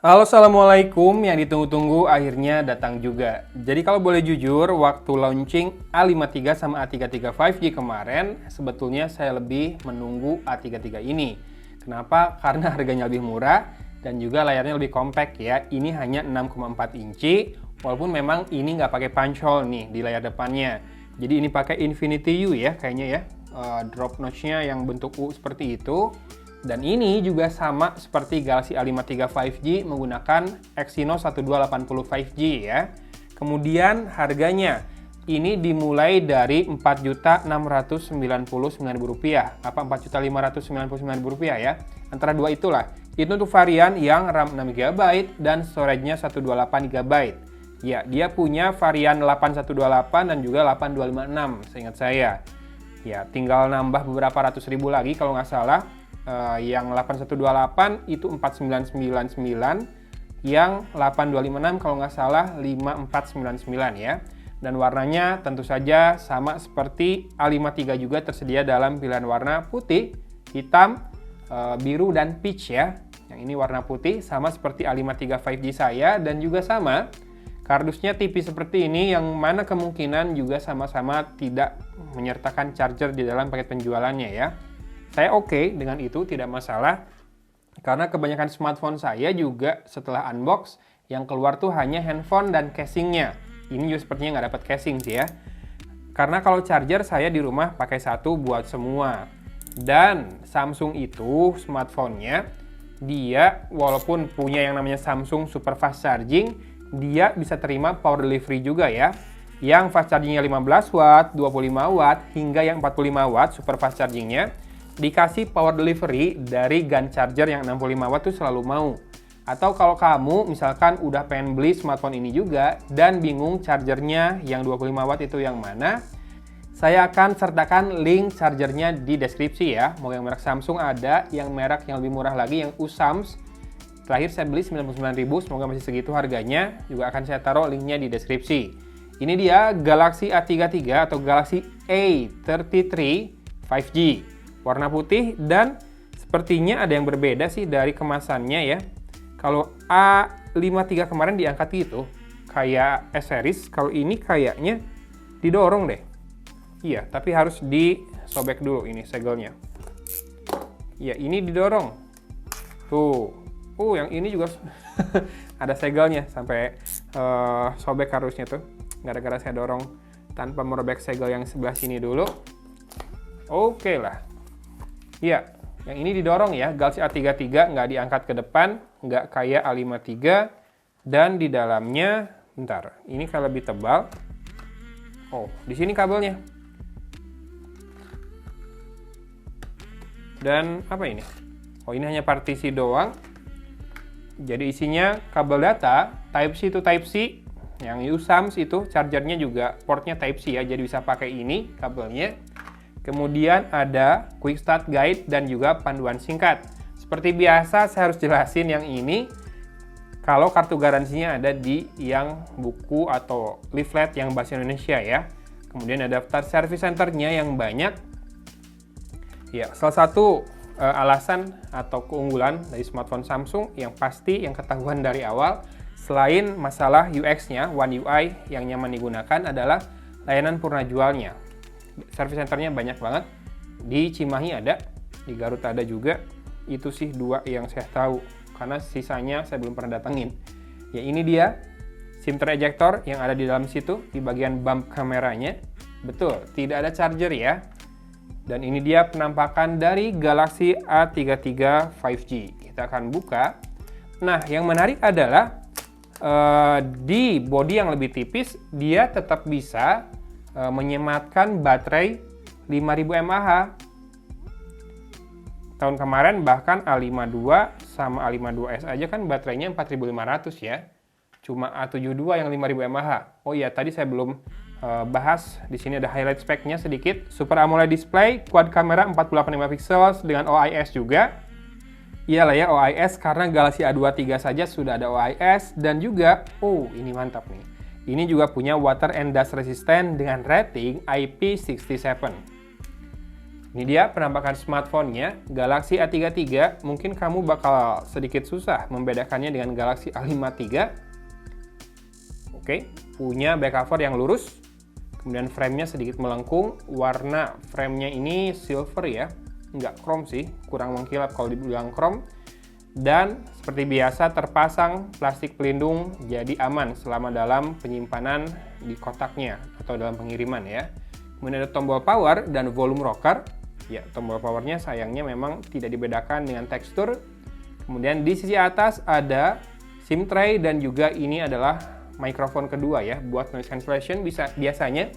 Halo, assalamualaikum. Yang ditunggu-tunggu akhirnya datang juga. Jadi kalau boleh jujur, waktu launching A53 sama A33 5G kemarin, sebetulnya saya lebih menunggu A33 ini. Kenapa? Karena harganya lebih murah dan juga layarnya lebih compact ya. Ini hanya 6,4 inci, walaupun memang ini nggak pakai punch hole nih di layar depannya. Jadi ini pakai Infinity U ya kayaknya ya. Drop notch-nya yang bentuk U seperti itu. Dan ini juga sama seperti Galaxy A53 5G menggunakan Exynos 1280 5G ya. Kemudian harganya ini dimulai dari Rp4.699.000. Apa Rp4.599.000 ya? Antara dua itulah. Itu untuk varian yang RAM 6GB dan storage-nya 128GB. Ya, dia punya varian 8128 dan juga 8256 seingat saya. Ya, tinggal nambah beberapa ratus ribu lagi kalau nggak salah. Yang 8128 itu 4999, yang 8256 kalau nggak salah 5499 ya. Dan warnanya tentu saja sama seperti A53 juga tersedia dalam pilihan warna putih, hitam, biru, dan peach ya. Yang ini warna putih sama seperti A53 5G saya dan juga sama. Kardusnya tipis seperti ini yang mana kemungkinan juga sama-sama tidak menyertakan charger di dalam paket penjualannya ya. Saya oke dengan itu, tidak masalah. Karena kebanyakan smartphone saya juga setelah unbox, yang keluar tuh hanya handphone dan casingnya. Ini juga sepertinya nggak dapat casing sih ya. Karena kalau charger saya di rumah pakai satu buat semua. Dan Samsung itu smartphone-nya, dia walaupun punya yang namanya Samsung Super Fast Charging, dia bisa terima power delivery juga ya. Yang fast chargingnya 15 watt, 25 watt, hingga yang 45 watt super fast chargingnya. Dikasih power delivery dari gun charger yang 65 watt tuh selalu mau. Atau kalau kamu misalkan udah pengen beli smartphone ini juga dan bingung chargernya yang 25 watt itu yang mana, saya akan sertakan link chargernya di deskripsi ya. Mau yang merek Samsung ada, yang merek yang lebih murah lagi yang Usams. Terakhir saya beli 99.000, semoga masih segitu harganya. Juga akan saya taruh linknya di deskripsi. Ini dia Galaxy A33 atau Galaxy A33 5G. Warna putih dan sepertinya ada yang berbeda sih dari kemasannya ya. Kalau A53 kemarin diangkat gitu, kayak S-series. Kalau ini kayaknya didorong deh. Iya, tapi harus disobek dulu ini segelnya. Iya, ini didorong. Tuh. Yang ini juga ada segelnya sampai sobek harusnya tuh. Gara-gara saya dorong tanpa merobek segel yang sebelah sini dulu. Oke lah. Iya, yang ini didorong ya. Galaxy A33 nggak diangkat ke depan, nggak kayak A53. Dan di dalamnya, bentar, ini kalau lebih tebal. Oh, di sini kabelnya. Dan apa ini? Oh, ini hanya partisi doang. Jadi isinya kabel data, Type-C to Type-C. Yang Usams itu chargernya juga portnya Type-C ya, jadi bisa pakai ini kabelnya. Kemudian ada Quick Start Guide dan juga panduan singkat. Seperti biasa saya harus jelasin yang ini kalau kartu garansinya ada di yang buku atau leaflet yang bahasa Indonesia ya. Kemudian ada daftar service centernya yang banyak. Ya, salah satu alasan atau keunggulan dari smartphone Samsung yang pasti yang ketahuan dari awal selain masalah UX-nya, One UI yang nyaman digunakan adalah layanan purna jualnya. Service centernya banyak banget. Di Cimahi ada, di Garut ada juga. Itu sih dua yang saya tahu, karena sisanya saya belum pernah datengin. Ya ini dia SIM tray ejector yang ada di dalam situ di bagian bump kameranya. Betul, tidak ada charger ya. Dan ini dia penampakan dari Galaxy A33 5G. Kita akan buka. Nah, yang menarik adalah di bodi yang lebih tipis, dia tetap bisa menyematkan baterai 5000 mAh. Tahun kemarin bahkan A52 sama A52s aja kan baterainya 4500 ya. Cuma A72 yang 5000 mAh. Oh iya, tadi saya belum bahas. Di sini ada highlight speknya sedikit. Super AMOLED display, quad kamera 48 megapiksel dengan OIS juga. Iyalah ya OIS karena Galaxy A23 saja sudah ada OIS dan juga ini mantap nih. Ini juga punya water and dust resistant dengan rating IP67. Ini dia penampakan smartphone-nya, Galaxy A33. Mungkin kamu bakal sedikit susah membedakannya dengan Galaxy A53. Oke, punya back cover yang lurus. Kemudian frame-nya sedikit melengkung. Warna frame-nya ini silver ya. Nggak chrome sih, kurang mengkilap kalau dibilang chrome. Dan seperti biasa terpasang plastik pelindung, jadi aman selama dalam penyimpanan di kotaknya atau dalam pengiriman ya. Kemudian ada tombol power dan volume rocker. Ya, tombol powernya sayangnya memang tidak dibedakan dengan tekstur. Kemudian di sisi atas ada SIM tray dan juga ini adalah mikrofon kedua ya, buat noise cancellation. Biasanya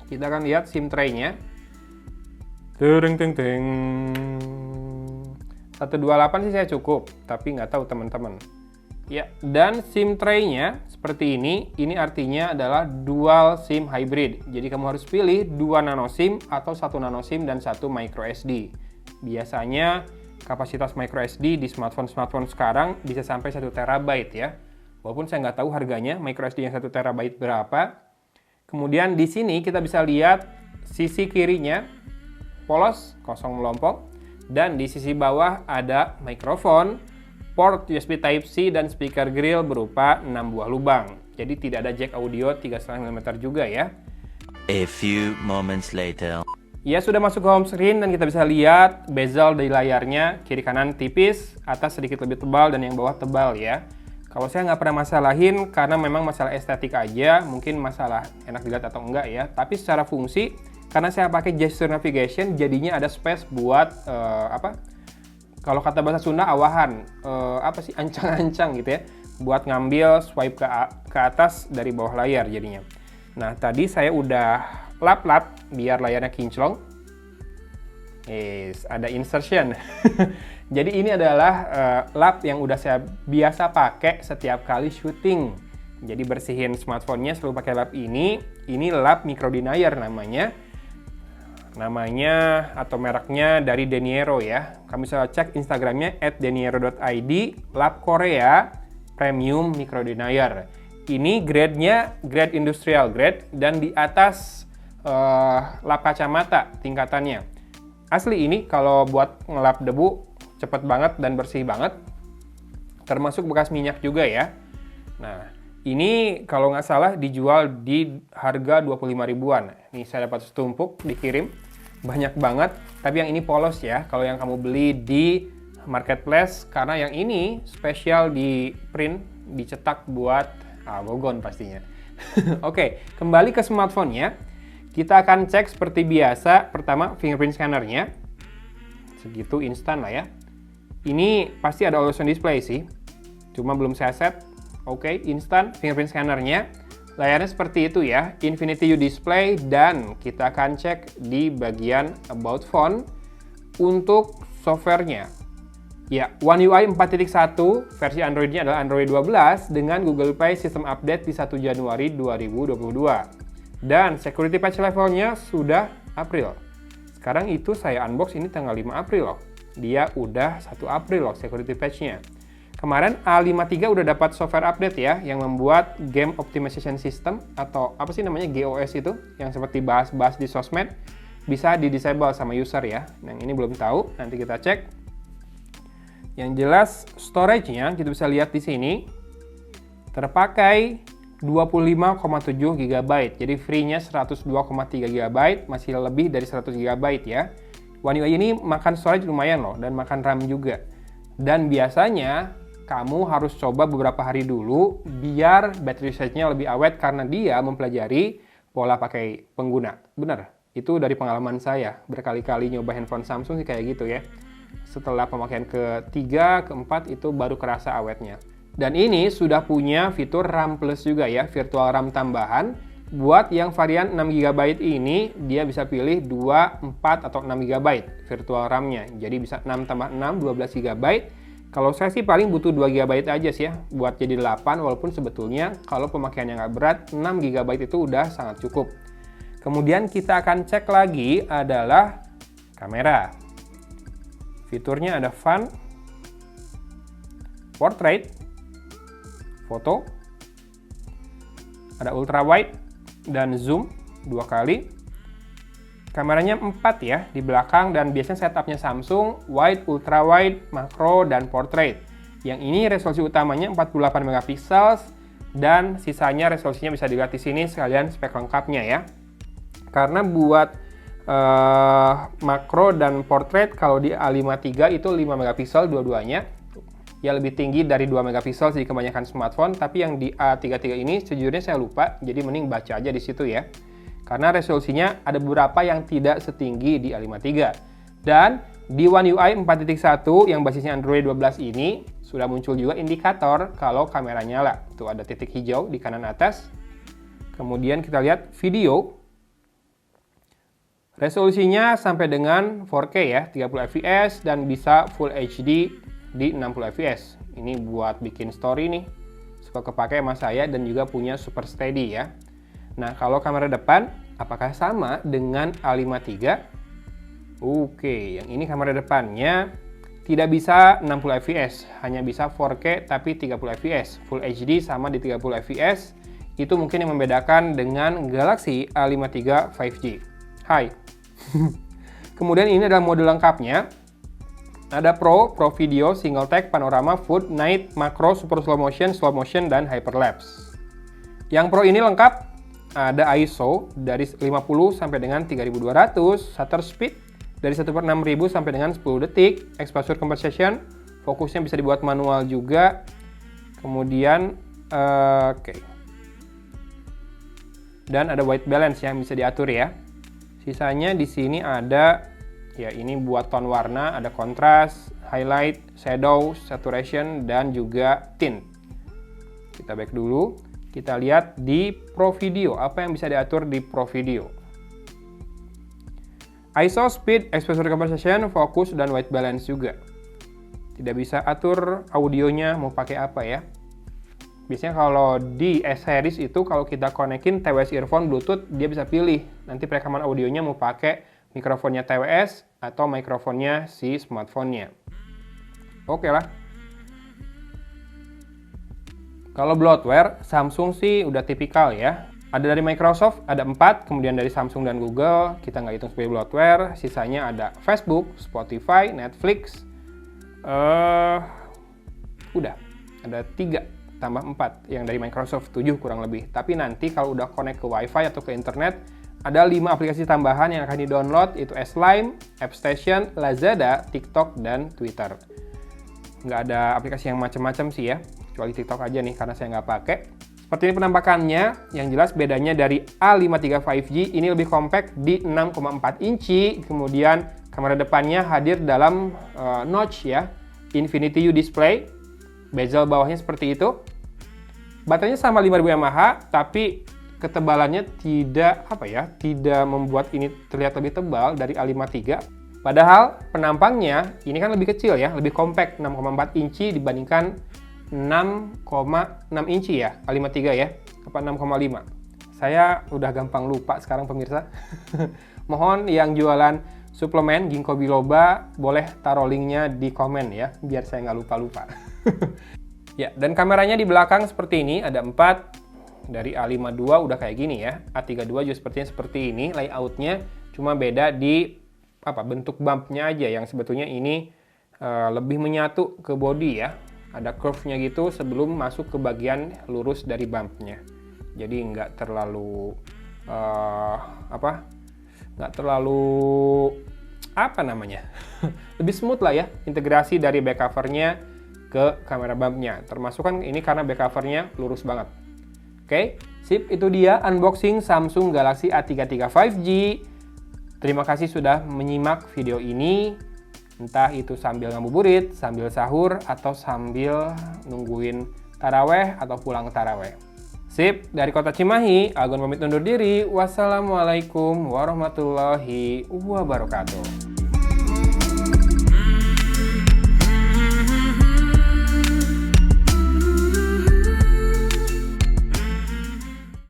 kita akan lihat SIM tray-nya. Teng teng teng. 128 sih saya cukup, tapi nggak tahu teman-teman. Ya, dan SIM tray-nya seperti ini artinya adalah dual SIM hybrid. Jadi kamu harus pilih 2 nano SIM atau 1 nano SIM dan 1 micro SD. Biasanya kapasitas micro SD di smartphone sekarang bisa sampai 1 terabyte ya. Walaupun saya nggak tahu harganya micro SD yang 1 terabyte berapa. Kemudian di sini kita bisa lihat sisi kirinya polos, kosong melompong. Dan di sisi bawah ada mikrofon, port USB Type-C, dan speaker grill berupa 6 buah lubang. Jadi tidak ada jack audio 3,5 mm juga ya. A few moments later. Ya, sudah masuk ke home screen dan kita bisa lihat bezel dari layarnya. Kiri kanan tipis, atas sedikit lebih tebal, dan yang bawah tebal ya. Kalau saya nggak pernah masalahin karena memang masalah estetik aja, mungkin masalah enak dilihat atau enggak ya. Tapi secara fungsi, karena saya pakai gesture navigation, jadinya ada space buat kalau kata bahasa Sunda awahan, ancang-ancang gitu ya, buat ngambil swipe ke atas dari bawah layar jadinya. Nah, tadi saya udah lap-lap biar layarnya kinclong. Yes, ada insertion. Jadi ini adalah lap yang udah saya biasa pakai setiap kali syuting. Jadi bersihin smartphone-nya selalu pakai lap ini. Ini lap micro denier namanya atau mereknya dari Deniero ya. Kamu bisa cek Instagramnya @deniero.id, lap Korea premium micro denier. Ini grade-nya grade industrial grade dan di atas lap kacamata tingkatannya. Asli ini kalau buat ngelap debu cepet banget dan bersih banget. Termasuk bekas minyak juga ya. Nah, ini kalau nggak salah dijual di harga 25 ribuan. Nih saya dapat setumpuk dikirim. Banyak banget, tapi yang ini polos ya. Kalau yang kamu beli di marketplace, karena yang ini spesial di print, dicetak buat gogon pastinya. Oke, kembali ke smartphone-nya. Kita akan cek seperti biasa. Pertama, fingerprint scanner-nya. Segitu instan lah ya. Ini pasti ada always on display sih. Cuma belum saya set. Oke, instan fingerprint scanner-nya. Layarnya seperti itu ya, Infinity U display, dan kita akan cek di bagian About Phone untuk softwarenya. Ya, One UI 4.1, versi Android-nya adalah Android 12 dengan Google Play System Update di 1 Januari 2022. Dan security patch levelnya sudah April. Sekarang itu saya unbox ini tanggal 5 April loh. Dia udah 1 April loh security patch-nya. Kemarin A53 udah dapat software update ya, yang membuat Game Optimization System atau apa sih namanya GOS itu, yang seperti bahas-bahas di sosmed, bisa di-disable sama user ya. Yang ini belum tahu, nanti kita cek. Yang jelas storage-nya kita bisa lihat di sini terpakai 25,7 GB. Jadi free-nya 102,3 GB, masih lebih dari 100 GB ya. One UI ini makan storage lumayan loh dan makan RAM juga. Dan biasanya kamu harus coba beberapa hari dulu biar battery usage-nya lebih awet karena dia mempelajari pola pakai pengguna. Benar, itu dari pengalaman saya. Berkali-kali nyoba handphone Samsung sih kayak gitu ya. Setelah pemakaian ketiga, keempat itu baru kerasa awetnya. Dan ini sudah punya fitur RAM Plus juga ya, virtual RAM tambahan. Buat yang varian 6 GB ini, dia bisa pilih 2, 4, atau 6 GB virtual RAM-nya. Jadi bisa 6 tambah 6, 12 GB. Kalau saya sih paling butuh 2 GB aja sih ya, buat jadi 8, walaupun sebetulnya kalau pemakaiannya nggak berat, 6 GB itu udah sangat cukup. Kemudian kita akan cek lagi adalah kamera. Fiturnya ada Fun, Portrait, Foto, ada Ultra Wide, dan Zoom 2 kali. Kameranya 4 ya di belakang, dan biasanya setupnya Samsung, wide, ultra wide, makro, dan portrait. Yang ini resolusi utamanya 48 megapiksel, dan sisanya resolusinya bisa dilihat di sini sekalian spek lengkapnya ya. Karena buat makro dan portrait kalau di A53 itu 5 megapiksel dua-duanya. Ya lebih tinggi dari 2 megapiksel di kebanyakan smartphone, tapi yang di A33 ini sejujurnya saya lupa, jadi mending baca aja di situ ya. Karena resolusinya ada beberapa yang tidak setinggi di A53. Dan di One UI 4.1 yang basisnya Android 12 ini sudah muncul juga indikator kalau kamera nyala. Tuh ada titik hijau di kanan atas. Kemudian kita lihat video. Resolusinya sampai dengan 4K ya, 30 fps dan bisa Full HD di 60 fps. Ini buat bikin story nih. Suka kepake sama saya dan juga punya Super Steady ya. Nah, kalau kamera depan, apakah sama dengan A53? Oke, yang ini kamera depannya tidak bisa 60 fps, hanya bisa 4K tapi 30 fps. Full HD sama di 30 fps. Itu mungkin yang membedakan dengan Galaxy A53 5G. Hai. Kemudian ini adalah mode lengkapnya. Ada Pro Video, Single Take, Panorama, Food, Night, Macro, Super Slow Motion, dan Hyperlapse. Yang Pro ini lengkap. Ada ISO dari 50 sampai dengan 3200, shutter speed dari 1/6000 sampai dengan 10 detik, exposure composition, fokusnya bisa dibuat manual juga. Kemudian dan ada white balance yang bisa diatur ya. Sisanya di sini ada ya, ini buat tone warna, ada kontras, highlight, shadow, saturation, dan juga tint. Kita back dulu. Kita lihat di Pro Video, apa yang bisa diatur di Pro Video. ISO, speed, exposure composition, fokus, dan white balance juga. Tidak bisa atur audionya mau pakai apa ya. Biasanya kalau di S-Series itu kalau kita konekin TWS earphone Bluetooth, dia bisa pilih. Nanti perekaman audionya mau pakai mikrofonnya TWS atau mikrofonnya si smartphone-nya. Oke lah. Kalau bloatware, Samsung sih udah tipikal ya. Ada dari Microsoft, ada 4, kemudian dari Samsung dan Google, kita nggak hitung sebagai bloatware. Sisanya ada Facebook, Spotify, Netflix. Udah, ada 3 tambah 4 yang dari Microsoft, 7 kurang lebih. Tapi nanti kalau udah connect ke Wi-Fi atau ke internet, ada 5 aplikasi tambahan yang akan di-download, itu S-Lime, AppStation, Lazada, TikTok, dan Twitter. Nggak ada aplikasi yang macam-macam sih ya. Kecuali TikTok aja nih, karena saya nggak pakai. Seperti ini penampakannya, yang jelas bedanya dari A53 5G, ini lebih compact di 6,4 inci, kemudian kamera depannya hadir dalam notch ya, Infinity U display, bezel bawahnya seperti itu. Baterainya sama 5000 mAh, tapi ketebalannya tidak membuat ini terlihat lebih tebal dari A53. Padahal penampangnya ini kan lebih kecil ya, lebih compact, 6,4 inci dibandingkan 6,6 inci ya, A53 ya, apa 6,5. Saya udah gampang lupa sekarang pemirsa. Mohon yang jualan suplemen ginkgo biloba boleh taruh linknya di komen ya, biar saya nggak lupa-lupa. Ya, dan kameranya di belakang seperti ini, ada 4. Dari A52 udah kayak gini ya, A32 juga sepertinya seperti ini layoutnya, cuma beda di bentuk bumpnya aja yang sebetulnya ini lebih menyatu ke body ya. Ada curve-nya gitu sebelum masuk ke bagian lurus dari bumpnya. Jadi nggak terlalu lebih smooth lah ya integrasi dari back covernya ke kamera bumpnya. Termasuk kan ini karena back covernya lurus banget. Oke, sip, itu dia unboxing Samsung Galaxy A53 5G. Terima kasih sudah menyimak video ini. Entah itu sambil ngabuburit, sambil sahur, atau sambil nungguin taraweh atau pulang taraweh. Sip, dari Kota Cimahi, Agun pamit undur diri. Wassalamualaikum warahmatullahi wabarakatuh.